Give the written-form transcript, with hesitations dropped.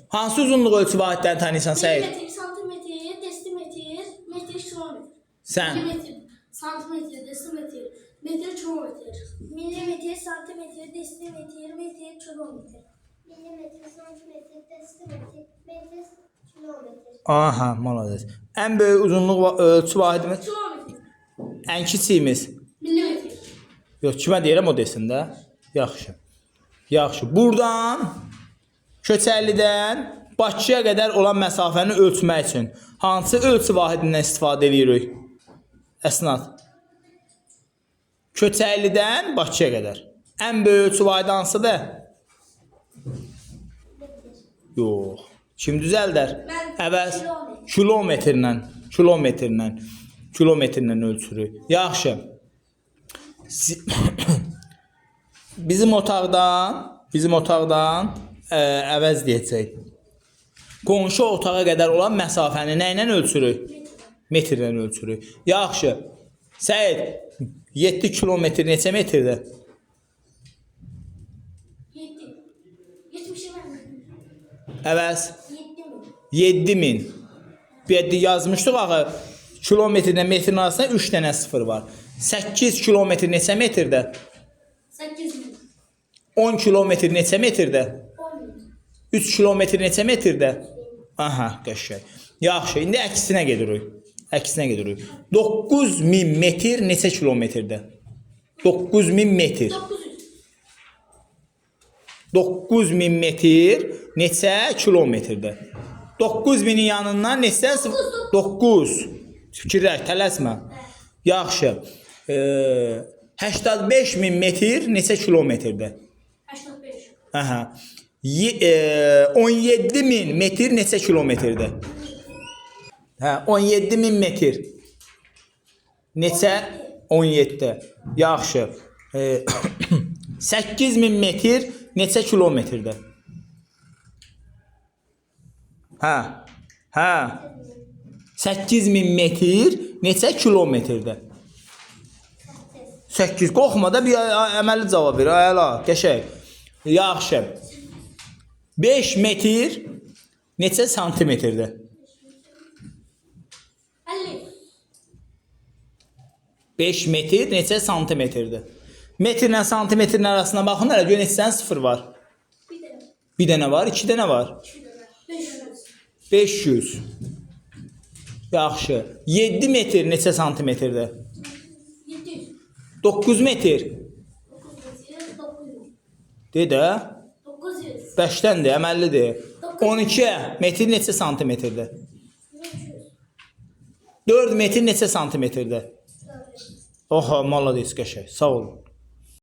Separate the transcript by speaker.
Speaker 1: Hansı uzunluq ölçü vahidlərini tanıyırsan Səid?
Speaker 2: Milimetr, santimetr, desimetr, metr, kilometr.
Speaker 1: Sən.
Speaker 2: Milimetr, santimetr, desimetr, metr, kilometr. Milimetr, santimetr, desimetr, metr, kilometr.
Speaker 3: Milimetr, santimetr, desimetr, metr, kilometr.
Speaker 1: Aha, malades. Ən böyük uzunluq ölçü vahidimiz,
Speaker 2: Kilometr.
Speaker 1: ən kiçiyimiz.
Speaker 2: Milimetr.
Speaker 1: Yox, kimə deyirəm o desin də. Yaxşı. Yaxşı. Buradan Köçərlidən Bakıya qədər olan məsafəni ölçmək üçün hansı ölçü vahidindən istifadə edirik? Əsnad. Köçərlidən Bakıya qədər. Ən böyük ölçü vahidi hansıdır? Yox. Kim düzəldər? Əvəz kilometrlə ölçürük. Yaxşı. Bizim otaqdan əvəz deyəcək. Qonşu otağa qədər olan məsafəni nə ilə ölçürük? Metrlə ölçürük. Yaxşı. Səid, 7 kilometr neçə metrdir?
Speaker 2: 7. 70 min.
Speaker 1: Əvəz
Speaker 2: 7 min.
Speaker 1: 7000. Bir yazmışdıq axı. Kilometrlə metrin arasında 3 dənə sıfır var. 8 kilometr neçə metrdir?
Speaker 2: 8 min.
Speaker 1: 10 kilometr neçə metrdir?
Speaker 2: 10 min.
Speaker 1: 3 kilometr neçə metrdir? Aha, qəşəng. Yaxşı, indi əksinə gedirik. 9000 metr neçə kilometrdir? 9000 metr.
Speaker 2: 900.
Speaker 1: 9000 metr neçə kilometrdir? 9000-in yanından neçə? 9. Fikirləş, tələsmə. Yaxşı. 85000 metr neçə kilometrdir?
Speaker 2: 85.
Speaker 1: Aha. 17000 metr neçə kilometrdir? Hə, 17000 metr. Neçə? 17. Yaxşı. 8000 metr neçə kilometrdir? Hə. Hə. 8000 metr neçə kilometrdir? 8. Qorxma da bir əməlli cavab ver. Əla, qəşəng. Yaxşı. 5 metr neçə santimetrdir?
Speaker 2: 50.
Speaker 1: 5 metr neçə santimetrdir? Metrlə santimetrin arasına baxın, hələ gör neçə sıfır var.
Speaker 2: Bir tane.
Speaker 1: Bir dənə var, 2 dənə var.
Speaker 2: 500.
Speaker 1: 500. Yaxşı. 7 metr neçə santimetrdir?
Speaker 2: 700.
Speaker 1: 9 metr.
Speaker 2: 900. 900.
Speaker 1: De də.
Speaker 2: 900.
Speaker 1: 5-dəndir, əməllidir. 12 metr neçə santimetrdir?
Speaker 2: 500.
Speaker 1: 4 metr neçə santimetrdir? Oha, malades qəşəng. Sağ olun.